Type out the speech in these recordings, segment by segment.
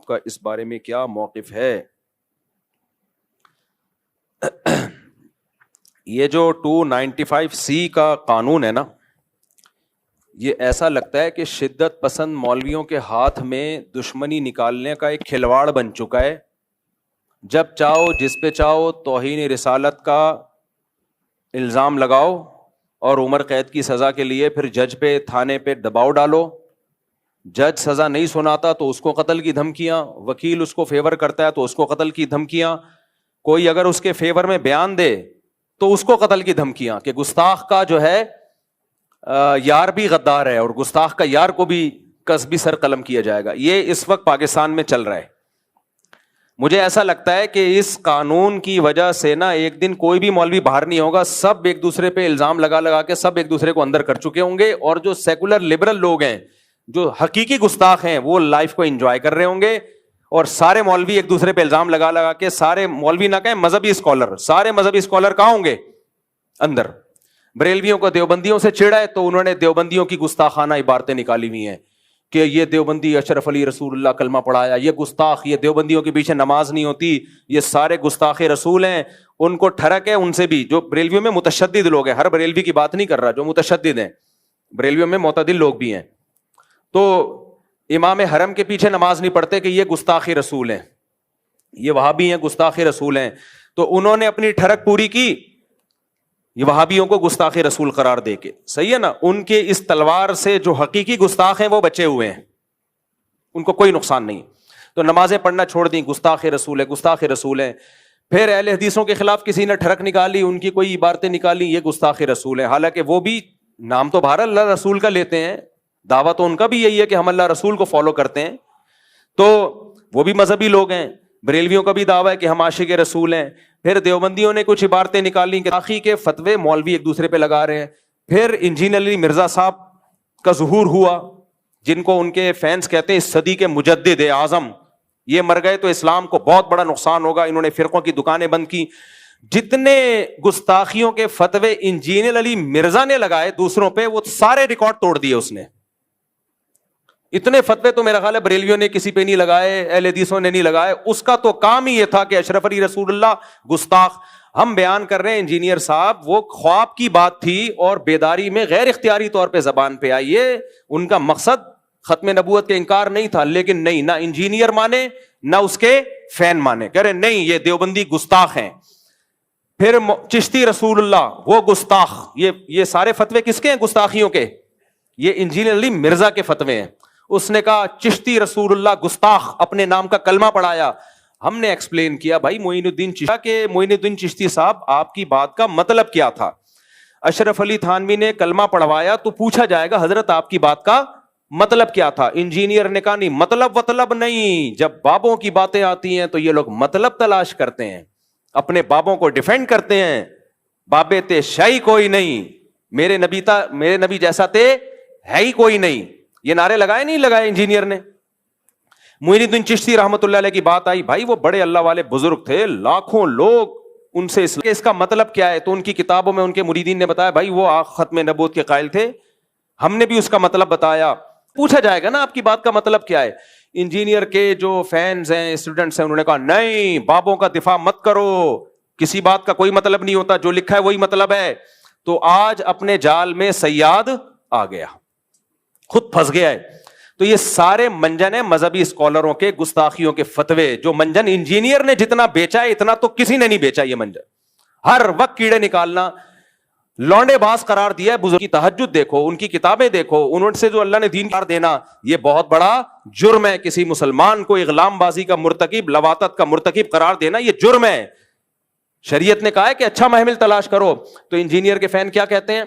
کا اس بارے میں کیا موقف ہے؟ یہ جو 295C کا قانون ہے نا، یہ ایسا لگتا ہے کہ شدت پسند مولویوں کے ہاتھ میں دشمنی نکالنے کا ایک کھلواڑ بن چکا ہے. جب چاہو جس پہ چاہو توہین رسالت کا الزام لگاؤ اور عمر قید کی سزا کے لیے پھر جج پہ تھانے پہ دباؤ ڈالو. جج سزا نہیں سناتا تو اس کو قتل کی دھمکیاں، وکیل اس کو فیور کرتا ہے تو اس کو قتل کی دھمکیاں، کوئی اگر اس کے فیور میں بیان دے تو اس کو قتل کی دھمکیاں کہ گستاخ کا جو ہے یار بھی غدار ہے اور گستاخ کا یار کو بھی قصبی سر قلم کیا جائے گا. یہ اس وقت پاکستان میں چل رہا ہے. مجھے ایسا لگتا ہے کہ اس قانون کی وجہ سے نا ایک دن کوئی بھی مولوی باہر نہیں ہوگا، سب ایک دوسرے پہ الزام لگا لگا کے سب ایک دوسرے کو اندر کر چکے ہوں گے، اور جو سیکولر لبرل لوگ ہیں جو حقیقی گستاخ ہیں وہ لائف کو انجوائے کر رہے ہوں گے، اور سارے مولوی ایک دوسرے پہ الزام لگا لگا کے، سارے مولوی نہ کہیں مذہبی اسکالر، سارے مذہبی اسکالر کہاں ہوں گے؟ اندر. بریلویوں کو دیوبندیوں سے چڑھا ہے تو انہوں نے دیوبندیوں کی گستاخانہ عبارتیں نکالی ہوئی ہیں کہ یہ دیوبندی اشرف علی رسول اللہ کلمہ پڑھایا، یہ گستاخ، یہ دیوبندیوں کے پیچھے نماز نہیں ہوتی، یہ سارے گستاخ رسول ہیں. ان کو ٹھڑک ہے ان سے بھی، جو بریلویوں میں متشدد لوگ ہیں، ہر بریلوی کی بات نہیں کر رہا، جو متشدد ہیں بریلویوں میں معتدل لوگ بھی ہیں، تو امام حرم کے پیچھے نماز نہیں پڑھتے کہ یہ گستاخ رسول ہیں، یہ وہابی ہیں گستاخ رسول ہیں. تو انہوں نے اپنی ٹھڑک پوری کی یہ وہابیوں کو گستاخ رسول قرار دے کے. صحیح ہے نا؟ ان کے اس تلوار سے جو حقیقی گستاخ ہیں وہ بچے ہوئے ہیں، ان کو کوئی نقصان نہیں. تو نمازیں پڑھنا چھوڑ دیں، گستاخ رسول ہے گستاخ رسول ہیں. پھر اہل حدیثوں کے خلاف کسی نے ٹھڑک نکالی، ان کی کوئی عبارتیں نکالی، یہ گستاخ رسول ہیں، حالانکہ وہ بھی نام تو بہر اللہ رسول کا لیتے ہیں، دعویٰ تو ان کا بھی یہی ہے کہ ہم اللہ رسول کو فالو کرتے ہیں، تو وہ بھی مذہبی لوگ ہیں. بریلویوں کا بھی دعویٰ ہے کہ ہم عاشق رسول ہیں. پھر دیوبندیوں نے کچھ عبارتیں نکالی کہ آخی کے فتوے مولوی ایک دوسرے پہ لگا رہے ہیں. پھر انجینئر علی مرزا صاحب کا ظہور ہوا، جن کو ان کے فینس کہتے ہیں اس صدی کے مجدد اعظم، یہ مر گئے تو اسلام کو بہت بڑا نقصان ہوگا. انہوں نے فرقوں کی دکانیں بند کی. جتنے گستاخیوں کے فتوے انجینئر علی مرزا نے لگائے دوسروں پہ، وہ سارے ریکارڈ توڑ دیے اس نے. اتنے فتوے تو میرا خیال ہے بریلویوں نے کسی پہ نہیں لگائے، اہل حدیثوں نے نہیں لگائے. اس کا تو کام ہی یہ تھا کہ اشرف علی رسول اللہ گستاخ. ہم بیان کر رہے ہیں انجینئر صاحب، وہ خواب کی بات تھی اور بیداری میں غیر اختیاری طور پہ زبان پہ آئی ہے. ان کا مقصد ختم نبوت کے انکار نہیں تھا، لیکن نہیں، نہ انجینئر مانے نہ اس کے فین مانے، کہہ رہے نہیں یہ دیوبندی گستاخ ہیں. پھر چشتی رسول اللہ وہ گستاخ. یہ سارے فتوے کس کے ہیں گستاخیوں کے؟ یہ انجینئر علی مرزا کے فتوے ہیں. اس نے کہا چشتی رسول اللہ گستاخ، اپنے نام کا کلمہ پڑھایا. ہم نے ایکسپلین کیا بھائی معین الدین چشتی کہ معین الدین چشتی صاحب آپ کی بات کا مطلب کیا تھا؟ اشرف علی تھانوی نے کلمہ پڑھوایا تو پوچھا جائے گا حضرت آپ کی بات کا مطلب کیا تھا؟ انجینئر نے کہا نہیں، مطلب نہیں. جب بابوں کی باتیں آتی ہیں تو یہ لوگ مطلب تلاش کرتے ہیں، اپنے بابوں کو ڈیفینڈ کرتے ہیں. بابے تے شاہی کوئی نہیں، میرے نبی جیسا تے ہے ہی کوئی نہیں. یہ نعرے لگائے نہیں لگائے انجینئر نے. معین الدین چشتی رحمۃ اللہ علیہ کی بات آئی، بھائی وہ بڑے اللہ والے بزرگ تھے، لاکھوں لوگ ان سے اس کا مطلب کیا ہے؟ تو ان کی کتابوں میں ان کے مریدین نے بتایا بھائی وہ ختم نبوت کے قائل تھے، ہم نے بھی اس کا مطلب بتایا. پوچھا جائے گا نا آپ کی بات کا مطلب کیا ہے؟ انجینئر کے جو فینز ہیں اسٹوڈنٹس ہیں انہوں نے کہا نہیں بابوں کا دفاع مت کرو، کسی بات کا کوئی مطلب نہیں ہوتا، جو لکھا ہے وہی مطلب ہے. تو آج اپنے جال میں صیاد آ گیا، خود پھنس گیا ہے. تو یہ سارے منجن ہیں مذہبی اسکالروں کے گستاخیوں کے فتوے. جو منجن انجینئر نے جتنا بیچا ہے اتنا تو کسی نے نہیں بیچا. یہ منجن ہر وقت کیڑے نکالنا، لونڈے باز قرار دیا ہے. بزرگ کی تہجد دیکھو، ان کی کتابیں دیکھو، انہوں سے جو اللہ نے دین قرار دینا، یہ بہت بڑا جرم ہے. کسی مسلمان کو اغلام بازی کا مرتکب، لواطت کا مرتکب قرار دینا یہ جرم ہے. شریعت نے کہا ہے کہ اچھا محمل تلاش کرو. تو انجینئر کے فین کیا کہتے ہیں؟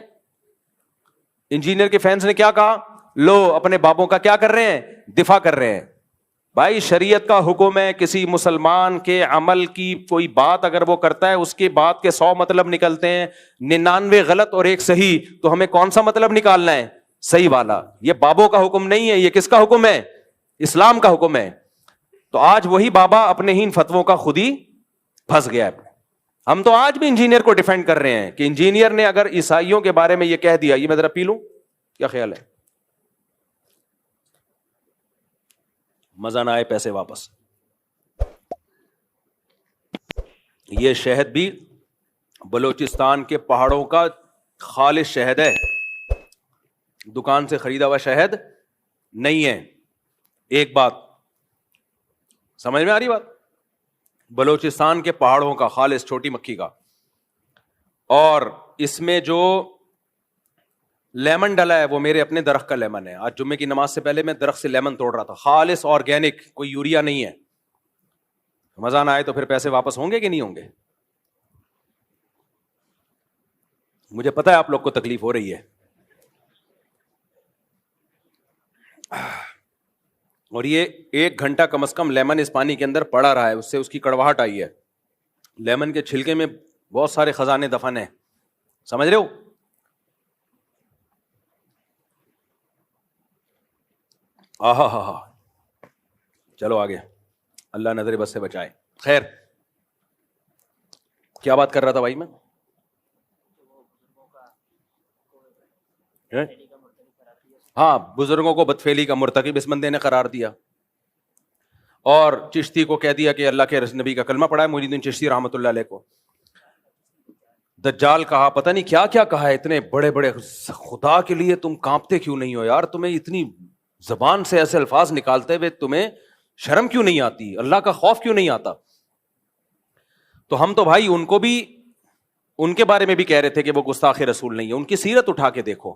انجینئر کے فینس نے کیا کہا؟ لو اپنے بابوں کا کیا کر رہے ہیں؟ دفاع کر رہے ہیں. بھائی شریعت کا حکم ہے کسی مسلمان کے عمل کی کوئی بات اگر وہ کرتا ہے اس کے بات کے 100 مطلب نکلتے ہیں، 99 غلط اور 1 صحیح، تو ہمیں کون سا مطلب نکالنا ہے؟ صحیح والا. یہ بابوں کا حکم نہیں ہے، یہ کس کا حکم ہے؟ اسلام کا حکم ہے. تو آج وہی بابا اپنے ہی ان فتووں کا خود ہی پھنس گیا ہے. ہم تو آج بھی انجینئر کو ڈیفینڈ کر رہے ہیں کہ انجینئر نے اگر عیسائیوں کے بارے میں یہ کہہ دیا، یہ میں ذرا پی لوں، کیا خیال ہے؟ مزہ نہ آئے پیسے واپس. یہ شہد بھی بلوچستان کے پہاڑوں کا خالص شہد ہے, دکان سے خریدا ہوا شہد نہیں ہے. ایک بات سمجھ میں آ رہی بات, بلوچستان کے پہاڑوں کا خالص چھوٹی مکھی کا. اور اس میں جو لیمن ڈلا ہے وہ میرے اپنے درخت کا لیمن ہے. آج جمعے کی نماز سے پہلے میں درخت سے لیمن توڑ رہا تھا, خالص آرگینک, کوئی یوریا نہیں ہے. مزہ نہ آئے تو پھر پیسے واپس ہوں گے کہ نہیں ہوں گے؟ مجھے پتا ہے آپ لوگ کو تکلیف ہو رہی ہے. اور یہ 1 گھنٹہ کم از کم لیمن اس پانی کے اندر پڑا رہا ہے, اس سے اس کی کڑواہٹ آئی ہے. لیمن کے چھلکے میں بہت سارے خزانے دفن ہیں, سمجھ رہے ہو؟ آہا ہا ہا. چلو آگے, اللہ نظر بس سے بچائے. خیر, کیا بات کر رہا تھا بھائی میں؟ ہاں, بزرگوں کو بدفعلی کا مرتکب اس بندے نے قرار دیا, اور چشتی کو کہہ دیا کہ اللہ کے نبی کا کلمہ پڑھا ہے, محی الدین چشتی رحمۃ اللہ علیہ کو. دجال کہا, پتہ نہیں کیا کیا کہا ہے, اتنے بڑے بڑے, خدا کے لیے تم کانپتے کیوں نہیں ہو یار؟ تمہیں اتنی زبان سے ایسے الفاظ نکالتے ہوئے تمہیں شرم کیوں نہیں آتی؟ اللہ کا خوف کیوں نہیں آتا؟ تو ہم تو بھائی ان کو بھی, ان کے بارے میں بھی کہہ رہے تھے کہ وہ گستاخ رسول نہیں ہے. ان کی سیرت اٹھا کے دیکھو,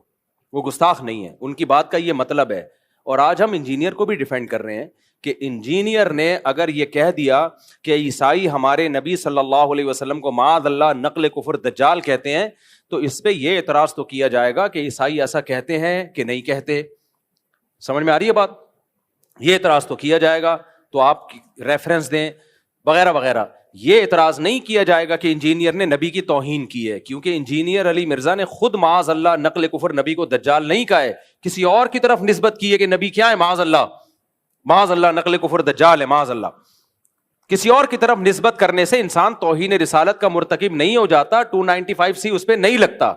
وہ گستاخ نہیں ہے. ان کی بات کا یہ مطلب ہے. اور آج ہم انجینئر کو بھی ڈیفینڈ کر رہے ہیں کہ انجینئر نے اگر یہ کہہ دیا کہ عیسائی ہمارے نبی صلی اللہ علیہ وسلم کو معاذ اللہ نقل کفر دجال کہتے ہیں, تو اس پہ یہ اعتراض تو کیا جائے گا کہ عیسائی ایسا کہتے ہیں کہ نہیں کہتے. سمجھ میں آ رہی ہے بات؟ یہ اعتراض تو کیا جائے گا, تو آپ ریفرنس دیں وغیرہ وغیرہ. یہ اعتراض نہیں کیا جائے گا کہ انجینئر نے نبی کی توہین کی ہے, کیونکہ انجینئر علی مرزا نے خود معاذ اللہ نقل کفر نبی کو دجال نہیں کہا ہے, کسی اور کی طرف نسبت کی ہے کہ نبی کیا ہے, معاذ اللہ نقل کفر دجال ہے, معاذ اللہ. کسی اور کی طرف نسبت کرنے سے انسان توہین رسالت کا مرتکب نہیں ہو جاتا, 295C اس پہ نہیں لگتا.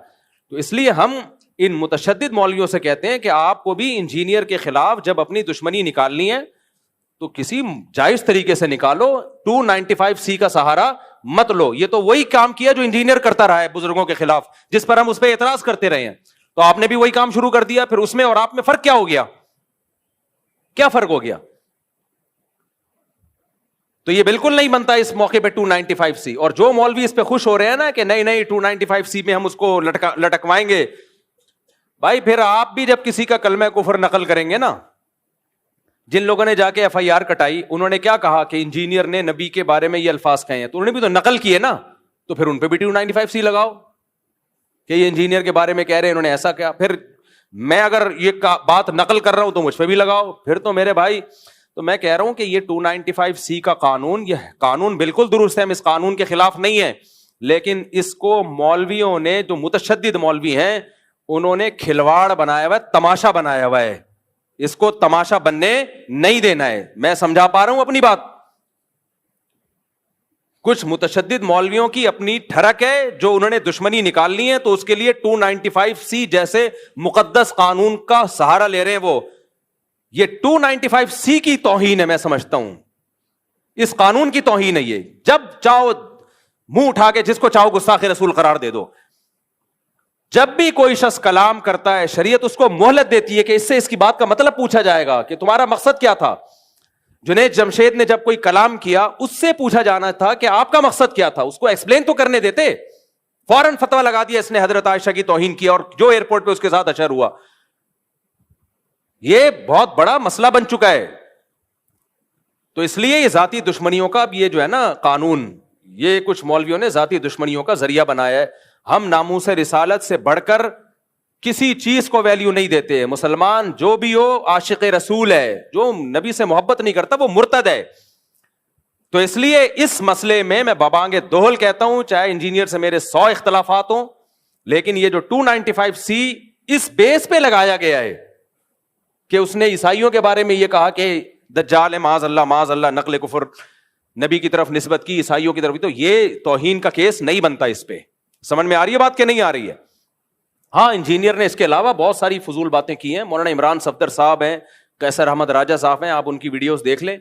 تو اس لیے ہم ان متشدد مولویوں سے کہتے ہیں کہ آپ کو بھی انجینئر کے خلاف جب اپنی دشمنی نکالنی ہے تو کسی جائز طریقے سے نکالو, 295C کا سہارا مت لو. یہ تو وہی کام کیا جو انجینئر کرتا رہا ہے بزرگوں کے خلاف, جس پر ہم اس پہ اعتراض کرتے رہے ہیں. تو آپ نے بھی وہی کام شروع کر دیا, پھر اس میں اور آپ میں فرق کیا ہو گیا؟ کیا فرق ہو گیا؟ تو یہ بالکل نہیں بنتا اس موقع پہ 295C. اور جو مولوی اس پہ خوش ہو رہے ہیں نا کہ نہیں 295C میں ہم اس کو لٹکوائیں گے, بھائی پھر آپ بھی جب کسی کا کلمہ کفر نقل کریں گے نا, جن لوگوں نے جا کے FIR کٹائی, انہوں نے کیا کہا کہ انجینئر نے نبی کے بارے میں یہ الفاظ کہے ہیں, تو انہوں نے بھی تو نقل کیے نا, تو پھر ان پہ بھی 295C لگاؤ کہ یہ انجینئر کے بارے میں کہہ رہے ہیں, انہوں نے ایسا کیا. پھر میں اگر یہ بات نقل کر رہا ہوں تو مجھ پہ بھی لگاؤ. پھر تو میرے بھائی, تو میں کہہ رہا ہوں کہ یہ 295C کا قانون, یہ قانون بالکل درست ہے, ہم اس قانون کے خلاف نہیں ہیں, لیکن اس کو مولویوں نے, جو متشدد مولوی ہیں, انہوں نے کھلواڑ بنایا ہوا ہے, تماشا بنایا ہوا ہے. اس کو تماشا بننے نہیں دینا ہے. میں سمجھا پا رہا ہوں اپنی بات؟ کچھ متشدد مولویوں کی اپنی ٹھڑک ہے, جو انہوں نے دشمنی نکالنی ہے, تو اس کے لیے 295C جیسے مقدس قانون کا سہارا لے رہے ہیں. وہ یہ 295C کی توہین ہے, میں سمجھتا ہوں اس قانون کی توہین ہے یہ. جب چاہو منہ اٹھا کے جس کو چاہو گستاخ رسول قرار دے دو. جب بھی کوئی شخص کلام کرتا ہے, شریعت اس کو مہلت دیتی ہے کہ اس سے اس کی بات کا مطلب پوچھا جائے گا کہ تمہارا مقصد کیا تھا. جنید جمشید نے جب کوئی کلام کیا, اس سے پوچھا جانا تھا کہ آپ کا مقصد کیا تھا, اس کو ایکسپلین تو کرنے دیتے. فوراً فتویٰ لگا دیا اس نے حضرت عائشہ کی توہین کی, اور جو ایئرپورٹ پہ اس کے ساتھ اشر ہوا. یہ بہت بڑا مسئلہ بن چکا ہے. تو اس لیے یہ ذاتی دشمنیوں کا, اب یہ جو ہے نا قانون, یہ کچھ مولویوں نے ذاتی دشمنیوں کا ذریعہ بنایا ہے. ہم ناموس رسالت سے بڑھ کر کسی چیز کو ویلیو نہیں دیتے. مسلمان جو بھی ہو عاشق رسول ہے, جو نبی سے محبت نہیں کرتا وہ مرتد ہے. تو اس لیے اس مسئلے میں بابانگ دوہل کہتا ہوں, چاہے انجینئر سے میرے 100 اختلافات ہوں, لیکن یہ جو 295C اس بیس پہ لگایا گیا ہے کہ اس نے عیسائیوں کے بارے میں یہ کہا کہ دجال ہے, معاذ اللہ نقل کفر نبی کی طرف نسبت کی, عیسائیوں کی طرف, تو یہ توہین کا کیس نہیں بنتا اس پہ. سمجھ میں آ رہی ہے بات کہ نہیں آ رہی ہے؟ ہاں, انجینئر نے اس کے علاوہ بہت ساری فضول باتیں کی ہیں. مولانا عمران صفدر صاحب ہیں, قیصر احمد راجہ صاحب ہیں, آپ ان کی ویڈیوز دیکھ لیں.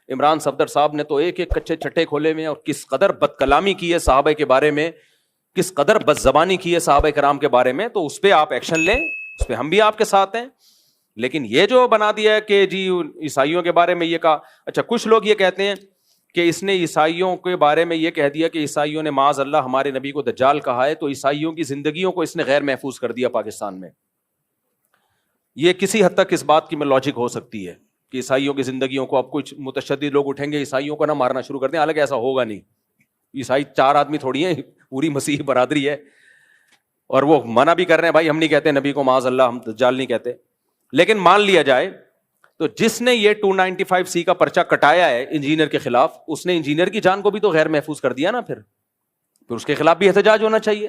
عمران صفدر صاحب نے تو ایک ایک کچے چھٹے کھولے میں, اور کس قدر بد کلامی کی ہے صحابہ کے بارے میں, کس قدر بد زبانی کی ہے صحابہ کرام کے بارے میں. تو اس پہ آپ ایکشن لیں, اس پہ ہم بھی آپ کے ساتھ ہیں. لیکن یہ جو بنا دیا ہے کہ جی عیسائیوں کے بارے میں یہ کہا, اچھا کچھ لوگ یہ کہتے ہیں کہ اس نے عیسائیوں کے بارے میں یہ کہہ دیا کہ عیسائیوں نے معاذ اللہ ہمارے نبی کو دجال کہا ہے, تو عیسائیوں کی زندگیوں کو اس نے غیر محفوظ کر دیا پاکستان میں. یہ کسی حد تک اس بات کی میں لاجک ہو سکتی ہے کہ عیسائیوں کی زندگیوں کو اب کچھ متشدد لوگ اٹھیں گے, عیسائیوں کو نہ مارنا شروع کر دیں. حالانکہ ایسا ہوگا نہیں. عیسائی 4 آدمی تھوڑی ہیں, پوری مسیحی برادری ہے, اور وہ منع بھی کر رہے ہیں بھائی ہم نہیں کہتے نبی کو معاذ اللہ, ہم دجال نہیں کہتے. لیکن مان لیا جائے تو جس نے یہ 295C کا پرچہ کٹایا ہے انجینئر کے خلاف, اس نے انجینئر کی جان کو بھی تو غیر محفوظ کر دیا نا. پھر اس کے خلاف بھی احتجاج ہونا چاہیے.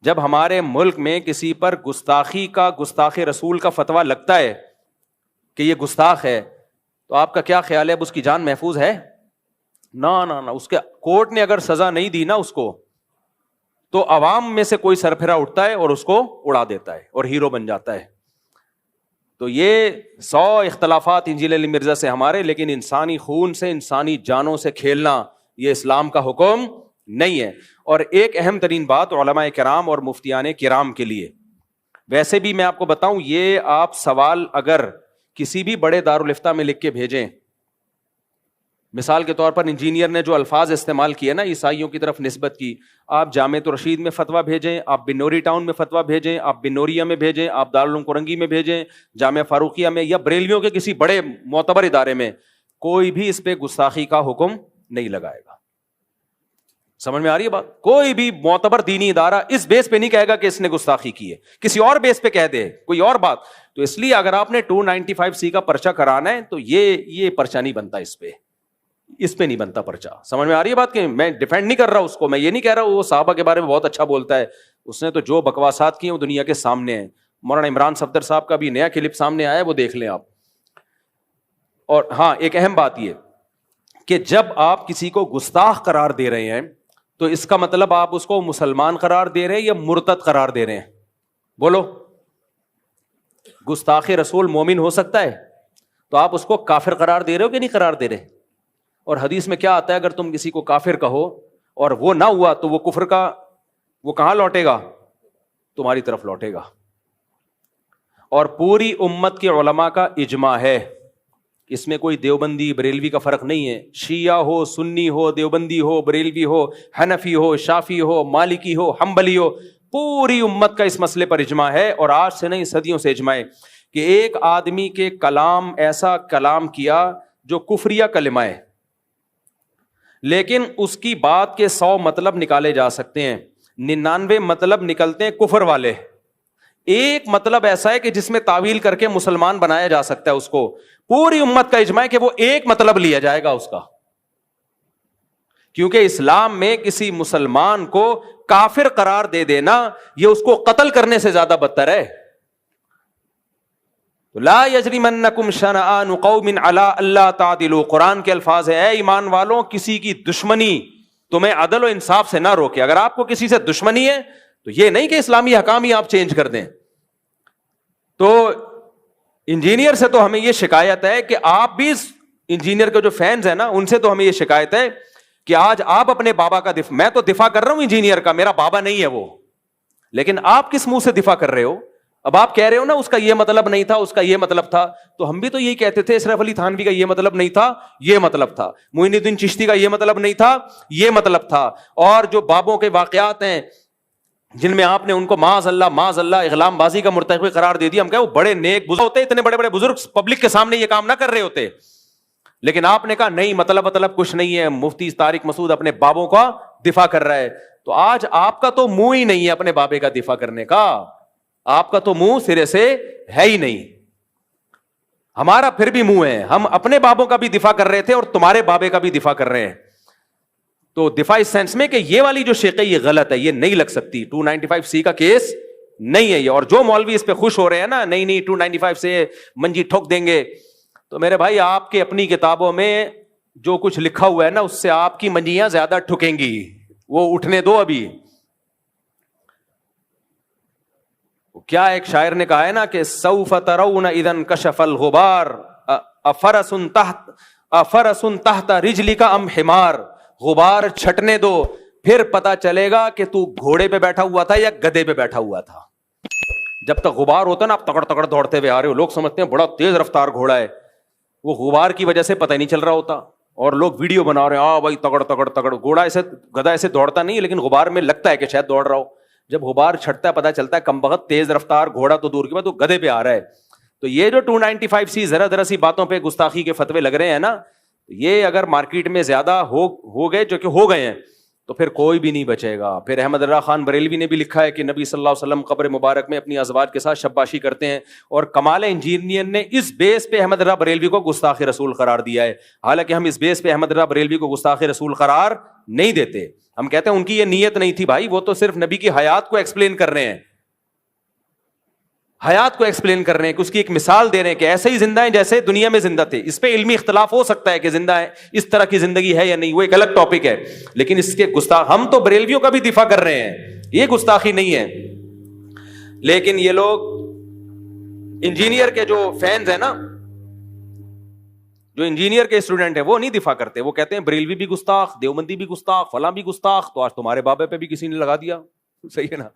جب ہمارے ملک میں کسی پر گستاخی کا, گستاخ رسول کا فتویٰ لگتا ہے کہ یہ گستاخ ہے, تو آپ کا کیا خیال ہے, اب اس کی جان محفوظ ہے؟ نہ, اس کے کورٹ نے اگر سزا نہیں دی نا اس کو, تو عوام میں سے کوئی سرپھرا اٹھتا ہے اور اس کو اڑا دیتا ہے اور ہیرو بن جاتا ہے. تو یہ 100 اختلافات انجیل علی مرزا سے ہمارے, لیکن انسانی خون سے, انسانی جانوں سے کھیلنا یہ اسلام کا حکم نہیں ہے. اور ایک اہم ترین بات علماء کرام اور مفتیان کرام کے لیے, ویسے بھی میں آپ کو بتاؤں, یہ آپ سوال اگر کسی بھی بڑے دارالفتہ میں لکھ کے بھیجیں, مثال کے طور پر انجینئر نے جو الفاظ استعمال کیے نا عیسائیوں کی طرف نسبت کی, آپ جامعۃ الرشید میں فتویٰ بھیجیں, آپ بنوری ٹاؤن میں فتویٰ بھیجیں, آپ بنوریا میں بھیجیں, آپ دارالعلوم کرنگی میں بھیجیں, جامعہ فاروقیہ میں, یا بریلویوں کے کسی بڑے معتبر ادارے میں, کوئی بھی اس پہ گستاخی کا حکم نہیں لگائے گا. سمجھ میں آ رہی ہے بات؟ کوئی بھی معتبر دینی ادارہ اس بیس پہ نہیں کہے گا کہ اس نے گستاخی کی ہے, کسی اور بیس پہ کہہ دے کوئی اور بات. تو اس لیے اگر آپ نے 295C کا پرچہ کرانا ہے تو یہ پرچہ نہیں بنتا, اس پہ نہیں بنتا پرچہ. سمجھ میں آ رہی ہے بات؟ کہ میں ڈیفینڈ نہیں کر رہا اس کو, میں یہ نہیں کہہ رہا وہ صحابہ کے بارے میں بہت اچھا بولتا ہے, اس نے تو جو بکواسات کی ہیں وہ دنیا کے سامنے ہیں. مولانا عمران صفدر صاحب کا بھی نیا کلپ سامنے آیا ہے, وہ دیکھ لیں آپ. اور ہاں ایک اہم بات یہ کہ جب آپ کسی کو گستاخ قرار دے رہے ہیں تو اس کا مطلب آپ اس کو مسلمان قرار دے رہے ہیں یا مرتد قرار دے رہے ہیں؟ بولو. گستاخ رسول مومن ہو سکتا ہے, تو آپ اس کو کافر قرار دے رہے ہو کہ نہیں قرار دے رہے؟ اور حدیث میں کیا آتا ہے, اگر تم کسی کو کافر کہو اور وہ نہ ہوا تو وہ کفر کا وہ کہاں لوٹے گا؟ تمہاری طرف لوٹے گا. اور پوری امت کے علماء کا اجماع ہے, اس میں کوئی دیوبندی بریلوی کا فرق نہیں ہے. شیعہ ہو, سنی ہو, دیوبندی ہو, بریلوی ہو, حنفی ہو, شافی ہو, مالکی ہو, حنبلی ہو, پوری امت کا اس مسئلے پر اجماع ہے. اور آج سے نہیں صدیوں سے اجماع ہے کہ ایک آدمی کے کلام ایسا کلام کیا جو کفریہ کلمہ ہے, لیکن اس کی بات کے 100 مطلب نکالے جا سکتے ہیں, 99 مطلب نکلتے ہیں کفر والے. ایک مطلب ایسا ہے کہ جس میں تعویل کر کے مسلمان بنایا جا سکتا ہے اس کو. پوری امت کا اجماع ہے کہ وہ ایک مطلب لیا جائے گا اس کا, کیونکہ اسلام میں کسی مسلمان کو کافر قرار دے دینا یہ اس کو قتل کرنے سے زیادہ بدتر ہے. لا یجرمنکم شنآن قوم علی الا تعدلوا, قرآن کے الفاظ ہے, اے ایمان والوں کسی کی دشمنی تمہیں عدل و انصاف سے نہ روکے. اگر آپ کو کسی سے دشمنی ہے تو یہ نہیں کہ اسلامی حکام ہی آپ چینج کر دیں. تو انجینئر سے تو ہمیں یہ شکایت ہے کہ آپ بھی انجینئر کے جو فینز ہیں نا ان سے تو ہمیں یہ شکایت ہے کہ آج آپ اپنے بابا کا دفاع, میں تو دفاع کر رہا ہوں انجینئر کا, میرا بابا نہیں ہے وہ, لیکن آپ کس منہ سے دفاع کر رہے ہو؟ اب آپ کہہ رہے ہو نا اس کا یہ مطلب نہیں تھا, اس کا یہ مطلب تھا, تو ہم بھی تو یہی کہتے تھے اشرف علی تھانوی کا یہ مطلب نہیں تھا, یہ مطلب تھا, معین الدین چشتی کا یہ مطلب نہیں تھا, یہ مطلب تھا. اور جو بابوں کے واقعات ہیں جن میں آپ نے ان کو معاذ اللہ اغلام بازی کا مرتکب قرار دے دیا, ہم کہے وہ بڑے نیک بزرگ ہوتے, اتنے بڑے بڑے بزرگ پبلک کے سامنے یہ کام نہ کر رہے ہوتے, لیکن آپ نے کہا نہیں مطلب کچھ نہیں ہے, مفتی طارق مسعود اپنے بابوں کا دفاع کر رہا ہے. تو آج آپ کا تو منہ ہی نہیں ہے اپنے بابے کا دفاع کرنے کا, آپ کا تو منہ سرے سے ہے ہی نہیں. ہمارا پھر بھی منہ ہے, ہم اپنے بابوں کا بھی دفاع کر رہے تھے اور تمہارے بابے کا بھی دفاع کر رہے ہیں. تو دفاع اس سینس میں کہ یہ والی جو شق ہے یہ غلط ہے, یہ نہیں لگ سکتی, 295C کا کیس نہیں ہے یہ. اور جو مولوی اس پہ خوش ہو رہے ہیں نا, نہیں 295 سے منجی ٹھوک دیں گے, تو میرے بھائی آپ کے اپنی کتابوں میں جو کچھ لکھا ہوا ہے نا اس سے آپ کی منجیاں زیادہ ٹھکیں گی, وہ اٹھنے دو ابھی. کیا ایک شاعر نے کہا ہے نا کہ سوف ترون اذا انکشف الغبار افرس تحت رجلک ام حمار. غبار چھٹنے دو پھر پتا چلے گا کہ تو گھوڑے پہ بیٹھا ہوا تھا یا گدھے پہ بیٹھا ہوا تھا. جب تک غبار ہوتا نا آپ تکڑ تکڑ دوڑتے ہوئے آ رہے ہو, لوگ سمجھتے ہیں بڑا تیز رفتار گھوڑا ہے, وہ غبار کی وجہ سے پتہ ہی نہیں چل رہا ہوتا, اور لوگ ویڈیو بنا رہے ہیں بھائی تکڑ تکڑ تکڑ. گھوڑا ایسے گدھا ایسے دوڑتا نہیں, لیکن غبار میں لگتا ہے کہ شاید دوڑ رہا ہو. جب غبار چھٹتا ہے پتا چلتا ہے کم بخت تیز رفتار گھوڑا تو دور کی بات, وہ گدھے پہ آ رہا ہے. تو یہ جو 295C ذرا سی باتوں پہ گستاخی کے فتوے لگ رہے ہیں نا, یہ اگر مارکیٹ میں زیادہ ہو گئے, جو کہ ہو گئے ہیں, تو پھر کوئی بھی نہیں بچے گا. پھر احمد رضا خان بریلوی نے بھی لکھا ہے کہ نبی صلی اللہ علیہ وسلم قبر مبارک میں اپنی ازواج کے ساتھ شباشی کرتے ہیں, اور کمال انجینئر نے اس بیس پہ احمد رضا بریلوی کو گستاخ رسول قرار دیا ہے. حالانکہ ہم اس بیس پہ احمد رضا بریلوی کو گستاخ رسول قرار نہیں دیتے. ہم کہتے ہیں ان کی یہ نیت نہیں تھی بھائی, وہ تو صرف نبی کی حیات کو ایکسپلین کر رہے ہیں, حیات کو ایکسپلین کر رہے ہیں, کہ اس کی ایک مثال دے رہے ہیں کہ ایسے ہی زندہ ہیں جیسے دنیا میں زندہ تھے. اس پہ علمی اختلاف ہو سکتا ہے کہ زندہ ہے, اس طرح کی زندگی ہے یا نہیں, وہ ایک الگ ٹاپک ہے. لیکن اس کے گستاخ, ہم تو بریلویوں کا بھی دفاع کر رہے ہیں, یہ گستاخی نہیں ہے. لیکن یہ لوگ انجینئر کے جو فینز ہیں نا, جو انجینئر کے اسٹوڈنٹ ہیں, وہ نہیں دفاع کرتے. وہ کہتے ہیں بریلوی بھی گستاخ, دیوبندی بھی گستاخ, فلاں بھی گستاخ, تو آج تمہارے بابے پہ بھی کسی نے لگا دیا. صحیح ہے نا.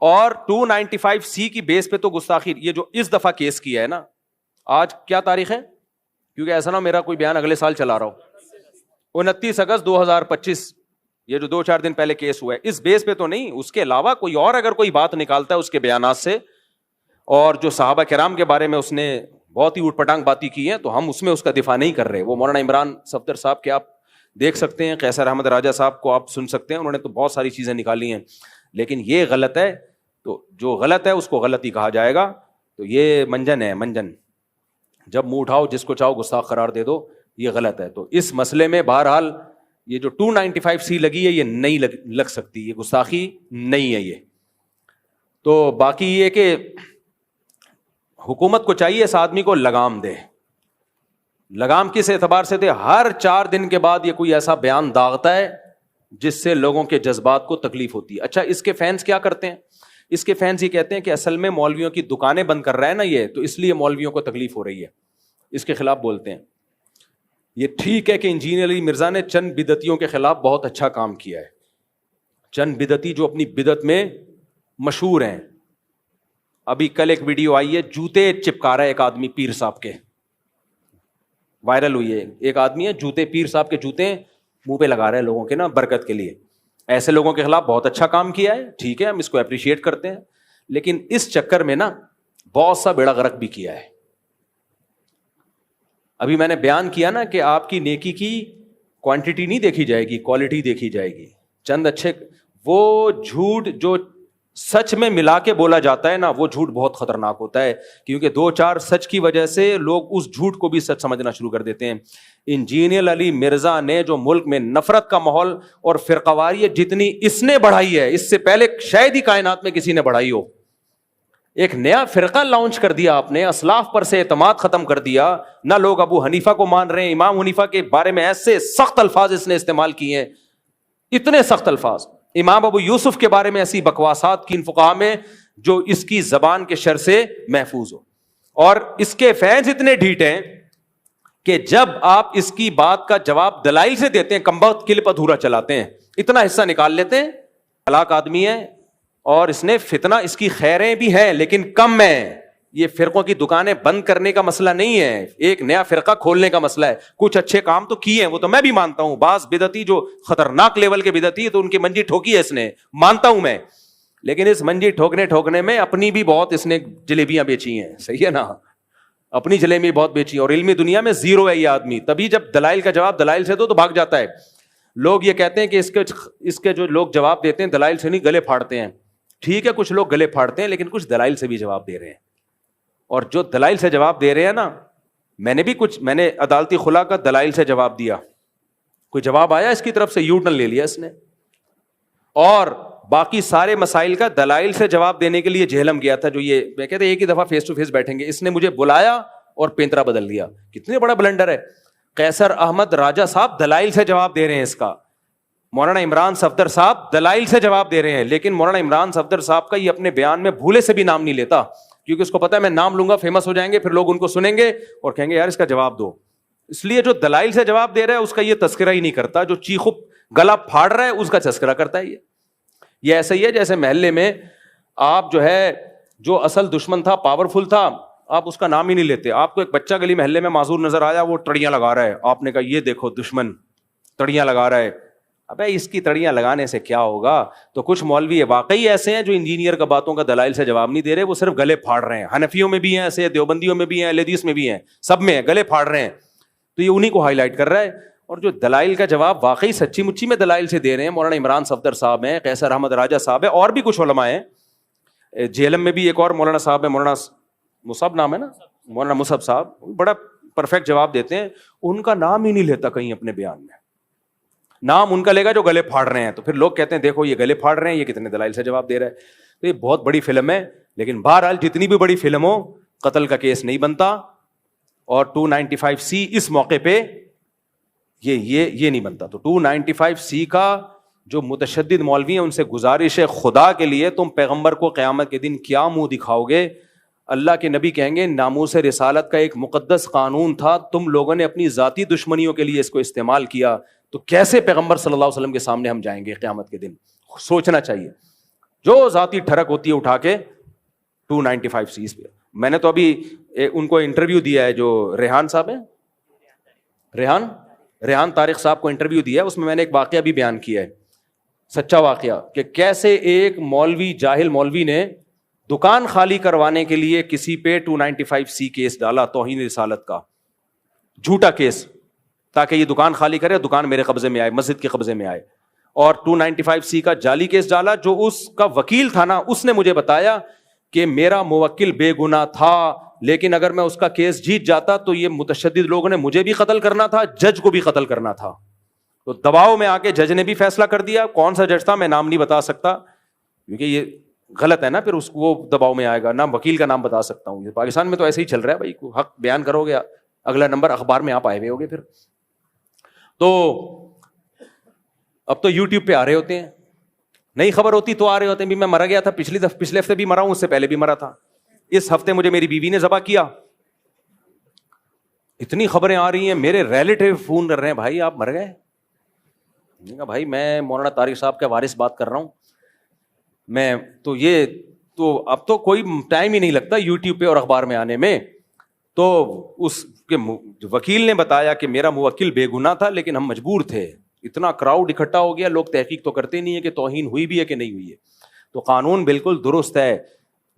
اور 295C کی بیس پہ تو گستاخی, یہ جو اس دفعہ کیس کیا ہے نا, آج کیا تاریخ ہے, کیونکہ ایسا نہ میرا کوئی بیان اگلے سال چلا رہا ہو, 29 اگست 2025, یہ جو 2-4 دن پہلے کیس ہوا ہے, اس بیس پہ تو نہیں. اس کے علاوہ کوئی اور اگر کوئی بات نکالتا ہے اس کے بیانات سے, اور جو صحابہ کرام کے بارے میں اس نے بہت ہی اوٹ پٹانگ باتیں کی ہیں, تو ہم اس میں اس کا دفاع نہیں کر رہے. وہ مولانا عمران صفدر صاحب کے آپ دیکھ سکتے ہیں, قیصر احمد راجہ صاحب کو آپ سن سکتے ہیں, انہوں نے تو بہت ساری چیزیں نکالی ہیں. لیکن یہ غلط ہے, تو جو غلط ہے اس کو غلط ہی کہا جائے گا. تو یہ منجن ہے, منجن, جب منہ اٹھاؤ جس کو چاہو گستاخ قرار دے دو, یہ غلط ہے. تو اس مسئلے میں بہرحال یہ جو 295C لگی ہے یہ نہیں لگ سکتی, یہ گستاخی نہیں ہے یہ. تو باقی یہ کہ حکومت کو چاہیے اس آدمی کو لگام دے. لگام کس اعتبار سے دے؟ ہر 4 دن کے بعد یہ کوئی ایسا بیان داغتا ہے جس سے لوگوں کے جذبات کو تکلیف ہوتی ہے. اچھا, اس کے فینس کیا کرتے ہیں؟ اس کے فینس یہ کہتے ہیں کہ اصل میں مولویوں کی دکانیں بند کر رہا ہے نا یہ, تو اس لیے مولویوں کو تکلیف ہو رہی ہے, اس کے خلاف بولتے ہیں. یہ ٹھیک ہے کہ انجینئر علی مرزا نے چند بدعتیوں کے خلاف بہت اچھا کام کیا ہے, چند بدعتی جو اپنی بدعت میں مشہور ہیں. ابھی کل ایک ویڈیو آئی ہے, جوتے چپکا رہا ہے ایک آدمی پیر صاحب کے, وائرل ہوئی ہے. ایک آدمی ہے جوتے, پیر صاحب کے جوتے منہ پہ لگا رہے ہیں لوگوں کے نا برکت کے لیے. ایسے لوگوں کے خلاف بہت اچھا کام کیا ہے, ٹھیک ہے, ہم اس کو اپریشیٹ کرتے ہیں. لیکن اس چکر میں نا بہت سا بیڑا غرق بھی کیا ہے. ابھی میں نے بیان کیا نا کہ آپ کی نیکی کی کوانٹٹی نہیں دیکھی جائے گی, کوالٹی دیکھی جائے گی. چند اچھے, وہ جھوٹ جو سچ میں ملا کے بولا جاتا ہے نا, وہ جھوٹ بہت خطرناک ہوتا ہے, کیونکہ 2-4 سچ کی وجہ سے لوگ اس جھوٹ کو بھی سچ سمجھنا شروع کر دیتے ہیں. انجینئر علی مرزا نے جو ملک میں نفرت کا ماحول اور فرقواریت جتنی اس نے بڑھائی ہے, اس سے پہلے شاید ہی کائنات میں کسی نے بڑھائی ہو. ایک نیا فرقہ لانچ کر دیا آپ نے, اسلاف پر سے اعتماد ختم کر دیا. نہ لوگ ابو حنیفہ کو مان رہے ہیں, امام حنیفہ کے بارے میں ایسے سخت الفاظ اس نے استعمال کیے ہیں, اتنے سخت الفاظ. امام ابو یوسف کے بارے میں ایسی بکواسات کی ان فقہا میں جو اس کی زبان کے شر سے محفوظ ہو. اور اس کے فینس اتنے ڈھیٹ ہیں کہ جب آپ اس کی بات کا جواب دلائل سے دیتے ہیں, کمبخت کلپ ادھورا چلاتے ہیں, اتنا حصہ نکال لیتے ہیں. ہلاک آدمی ہے اور اس نے فتنہ, اس کی خیریں بھی ہیں لیکن کم ہیں. یہ فرقوں کی دکانیں بند کرنے کا مسئلہ نہیں ہے, ایک نیا فرقہ کھولنے کا مسئلہ ہے. کچھ اچھے کام تو کیے ہیں, وہ تو میں بھی مانتا ہوں. بعض بدعتی جو خطرناک لیول کے بدعتی ہے تو ان کی منجی ٹھوکی ہے اس نے, مانتا ہوں میں. لیکن اس منجی ٹھوکنے میں اپنی بھی بہت اس نے جلیبیاں بیچی ہیں. صحیح ہے نا, اپنی جلیبی بہت بیچی. اور علمی دنیا میں زیرو ہے یہ آدمی. تبھی جب دلائل کا جواب دلائل سے دو تو بھاگ جاتا ہے. لوگ یہ کہتے ہیں کہ اس کے جو لوگ جواب دیتے ہیں دلائل سے نہیں, گلے پھاڑتے ہیں. ٹھیک ہے, کچھ لوگ گلے پھاڑتے ہیں لیکن کچھ دلائل سے بھی جواب دے رہے ہیں. اور جو دلائل سے جواب دے رہے ہیں نا, میں نے عدالتی خلا کا دلائل سے جواب دیا, کوئی جواب آیا اس کی طرف سے, یو ٹرن لے لیا اس نے. اور باقی سارے مسائل کا دلائل سے جواب دینے کے لیے جہلم گیا تھا, جو یہ میں کہتے ایک ہی دفعہ فیس ٹو فیس بیٹھیں گے, اس نے مجھے بلایا اور پینترا بدل دیا. کتنے بڑا بلنڈر ہے. قیصر احمد راجہ صاحب دلائل سے جواب دے رہے ہیں اس کا, مولانا عمران صفدر صاحب دلائل سے جواب دے رہے ہیں, لیکن مولانا عمران صفدر صاحب کا یہ اپنے بیان میں بھولے سے بھی نام نہیں لیتا, کیونکہ اس کو پتا ہے میں نام لوں گا فیمس ہو جائیں گے, پھر لوگ ان کو سنیں گے اور کہیں گے یار اس کا جواب دو. اس لیے جو دلائل سے جواب دے رہا ہے اس کا یہ تذکرہ ہی نہیں کرتا, جو چیخو گلا پھاڑ رہا ہے اس کا تذکرہ کرتا ہے. یہ ایسا ہی ہے جیسے محلے میں آپ جو ہے جو اصل دشمن تھا, پاورفل تھا, آپ اس کا نام ہی نہیں لیتے. آپ کو ایک بچہ گلی محلے میں معذور نظر آیا, وہ تڑیاں لگا رہا ہے, آپ نے کہا یہ دیکھو دشمن تڑیاں لگا رہا ہے. ابے اس کی تڑیاں لگانے سے کیا ہوگا؟ تو کچھ مولوی واقعی ایسے ہیں جو انجینئر کا باتوں کا دلائل سے جواب نہیں دے رہے, وہ صرف گلے پھاڑ رہے ہیں. حنفیوں میں بھی ہیں ایسے, دیوبندیوں میں بھی ہیں, اہل حدیث میں بھی ہیں, سب میں ہیں, گلے پھاڑ رہے ہیں. تو یہ انہیں کو ہائی لائٹ کر رہا ہے. اور جو دلائل کا جواب واقعی سچی مچی میں دلائل سے دے رہے ہیں, مولانا عمران صفدر صاحب ہیں, قیصر احمد راجہ صاحب ہیں, اور بھی کچھ علماء ہیں. جہلم میں بھی ایک اور مولانا صاحب ہیں, مولانا مصعب نام ہے نا, مولانا مصعب صاحب, بڑا پرفیکٹ جواب دیتے ہیں. ان کا نام ہی نہیں لیتا کہیں اپنے بیان میں, نام ان کا لے گا جو گلے پھاڑ رہے ہیں. تو پھر لوگ کہتے ہیں دیکھو یہ گلے پھاڑ رہے ہیں, یہ کتنے دلائل سے جواب دے رہا ہے. تو یہ بہت بڑی فلم ہے, لیکن بہرحال جتنی بھی بڑی فلم ہو, قتل کا کیس نہیں بنتا. اور 295C اس موقع پہ یہ نہیں بنتا. تو 295C کا جو متشدد مولوی ہیں ان سے گزارش ہے خدا کے لیے, تم پیغمبر کو قیامت کے دن کیا منہ دکھاؤ گے؟ اللہ کے نبی کہیں گے ناموس رسالت کا ایک مقدس قانون تھا, تم لوگوں نے اپنی ذاتی دشمنیوں کے لیے اس کو استعمال کیا, تو کیسے پیغمبر صلی اللہ علیہ وسلم کے سامنے ہم جائیں گے قیامت کے دن؟ سوچنا چاہیے. جو ذاتی ٹھڑک ہوتی ہے اٹھا کے 295C پہ. میں نے تو ابھی ان کو انٹرویو دیا ہے, جو ریحان صاحب ہیں, ریحان طارق صاحب کو انٹرویو دیا ہے, اس میں نے ایک واقعہ بھی بیان کیا ہے, سچا واقعہ, کہ کیسے ایک مولوی, جاہل مولوی نے دکان خالی کروانے کے لیے کسی پہ 295C کیس ڈالا, توہین رسالت کا جھوٹا کیس, تاکہ یہ دکان خالی کرے, دکان میرے قبضے میں آئے, مسجد کے قبضے میں آئے. اور 295C کا جعلی کیس ڈالا. جو اس کا وکیل تھا نا, اس نے مجھے بتایا کہ میرا موکل بے گناہ تھا, لیکن اگر میں اس کا کیس جیت جاتا تو یہ متشدد لوگوں نے مجھے بھی قتل کرنا تھا, جج کو بھی قتل کرنا تھا. تو دباؤ میں آ کے جج نے بھی فیصلہ کر دیا. کون سا جج تھا میں نام نہیں بتا سکتا, کیونکہ یہ غلط ہے نا, پھر اس کو وہ دباؤ میں آئے گا. نہ وکیل کا نام بتا سکتا ہوں. پاکستان میں تو ایسے ہی چل رہا ہے بھائی, حق بیان کرو گے اگلا نمبر اخبار میں آپ آئے ہوئے ہوگے. پھر تو اب تو یوٹیوب پہ آ رہے ہوتے ہیں, نئی خبر ہوتی تو آ رہے ہوتے ہیں. بھی میں مرا گیا تھا, پچھلے ہفتے بھی مرا ہوں, اس سے پہلے بھی مرا تھا, اس ہفتے مجھے میری بیوی نے ذبح کیا. اتنی خبریں آ رہی ہیں, میرے ریلیٹیو فون کر رہے ہیں, بھائی آپ مر گئے. میں نے کہا بھائی میں مولانا طارق صاحب کا وارث بات کر رہا ہوں. میں تو یہ تو اب تو کوئی ٹائم ہی نہیں لگتا یوٹیوب پہ اور اخبار میں آنے میں. تو اس کے وکیل نے بتایا کہ میرا موکل بے گناہ تھا, لیکن ہم مجبور تھے. اتنا کراؤڈ اکٹھا ہو گیا, لوگ تحقیق تو کرتے نہیں ہے کہ توہین ہوئی بھی ہے کہ نہیں ہوئی ہے. تو قانون بالکل درست ہے,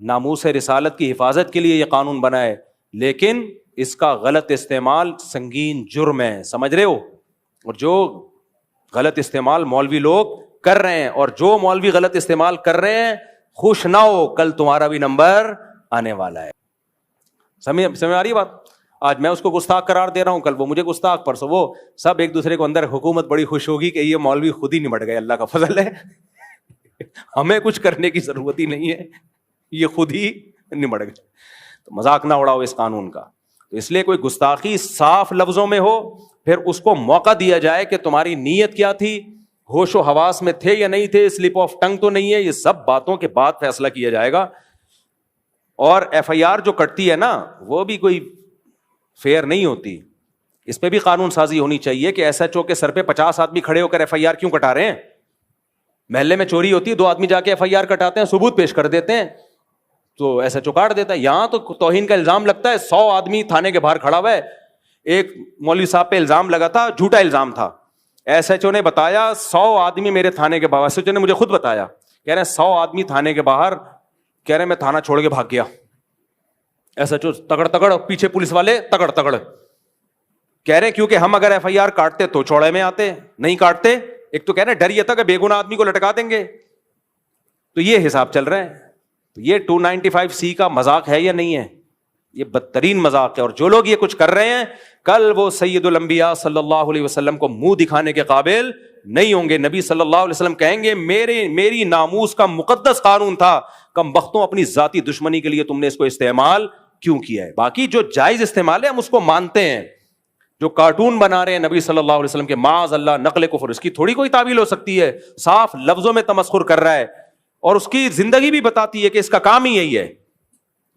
ناموس رسالت کی حفاظت کے لیے یہ قانون بنا ہے, لیکن اس کا غلط استعمال سنگین جرم ہے, سمجھ رہے ہو. اور جو غلط استعمال مولوی لوگ کر رہے ہیں, اور جو مولوی غلط استعمال کر رہے ہیں, خوش نہ ہو, کل تمہارا بھی نمبر آنے والا ہے. سمجھ آ رہی بات؟ آج میں اس کو گستاخ قرار دے رہا ہوں, کل وہ مجھے گستاخ, پرسوں وہ, سب ایک دوسرے کو اندر. حکومت بڑی خوش ہوگی کہ یہ مولوی خود ہی نمٹ گئے, اللہ کا فضل ہے, ہمیں کچھ کرنے کی ضرورت ہی نہیں ہے, یہ خود ہی نمٹ گئے. تو مذاق نہ اڑاؤ اس قانون کا. تو اس لیے کوئی گستاخی صاف لفظوں میں ہو, پھر اس کو موقع دیا جائے کہ تمہاری نیت کیا تھی, ہوش و حواس میں تھے یا نہیں تھے, سلپ آف ٹنگ تو نہیں ہے. یہ سب باتوں کے بعد فیصلہ کیا جائے گا. اور FIR جو کٹتی ہے نا, وہ بھی کوئی فیئر نہیں ہوتی. اس پہ بھی قانون سازی ہونی چاہیے کہ SHO کے سر پہ 50 آدمی کھڑے ہو کر FIR کیوں کٹا رہے ہیں. محلے میں چوری ہوتی ہے, 2 آدمی جا کے FIR کٹاتے ہیں, ثبوت پیش کر دیتے ہیں, تو SHO کاٹ دیتا ہے. یہاں تو توہین کا الزام لگتا ہے, 100 آدمی تھانے کے باہر کھڑا ہوا ہے. ایک مولوی صاحب پہ الزام لگا تھا, جھوٹا الزام تھا. SHO نے بتایا 100 آدمی میرے تھانے کے باہر, SHO نے مجھے خود بتایا, کہہ رہے ہیں 100 آدمی تھانے کے باہر, کہہ رہے ہیں میں تھانہ چھوڑ کے بھاگ گیا. SHO تگڑ, پیچھے پولیس والے تگڑ, کہہ رہے ہیں کیونکہ ہم اگر FIR کاٹتے تو چوڑے میں آتے, نہیں کاٹتے. ایک تو کہہ رہے ہیں ڈر یہ تھا کہ بے گناہ آدمی کو لٹکا دیں گے. تو یہ حساب چل رہا ہے. تو یہ 295C کا مذاق ہے یا نہیں ہے؟ یہ بدترین مذاق ہے. اور جو لوگ یہ کچھ کر رہے ہیں, کل وہ سید الانبیاء صلی اللہ علیہ وسلم کو منہ دکھانے کے قابل نہیں ہوں گے. نبی صلی اللہ علیہ وسلم کہیں گے میری ناموس کا مقدس قانون تھا, کم بختوں اپنی ذاتی دشمنی کے لیے تم نے اس کو استعمال کیوں کیا ہے. باقی جو جائز استعمال ہے ہم اس کو مانتے ہیں, جو کارٹون بنا رہے ہیں نبی صلی اللہ علیہ وسلم کے، معاذ اللہ نقل کفر، اس کی تھوڑی کوئی تعویل ہو سکتی ہے، صاف لفظوں میں تمسخر کر رہا ہے، اور اس کی زندگی بھی بتاتی ہے کہ اس کا کام ہی یہی ہے.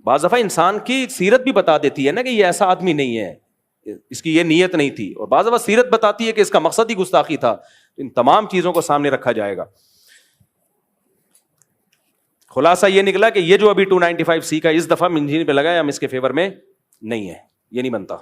بعض دفعہ انسان کی سیرت بھی بتا دیتی ہے نا کہ یہ ایسا آدمی نہیں ہے، اس کی یہ نیت نہیں تھی، اور بعض دفعہ سیرت بتاتی ہے کہ اس کا مقصد ہی گستاخی تھا. ان تمام چیزوں کو سامنے رکھا جائے گا. خلاصہ یہ نکلا کہ یہ جو ابھی 295C کا اس دفعہ منجین پہ لگا ہے، ہم اس کے فیور میں نہیں ہے، یہ نہیں بنتا.